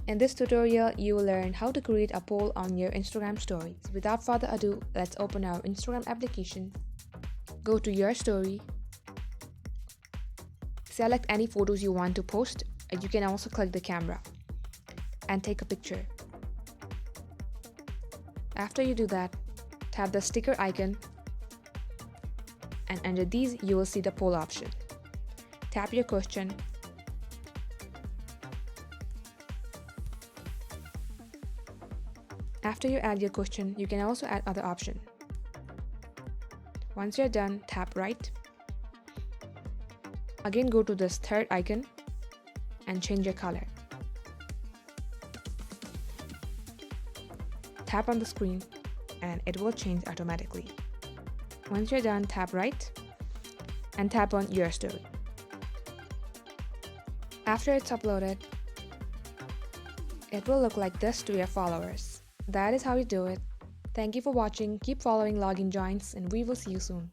In this tutorial, you will learn how to create a poll on your Instagram story. So without further ado, let's open our Instagram application. Go to your story. Select any photos you want to post. You can also click the camera and take a picture. After you do that, tap the sticker icon, and under these you will see the poll option. Tap your question. After you add your question, you can also add other options. Once you're done, tap right. Again, go to this third icon and change your color. Tap on the screen and it will change automatically. Once you're done, tap right and tap on your story. After it's uploaded, it will look like this to your followers. That is how you do it. Thank you for watching. Keep following Login Joints and we will see you soon.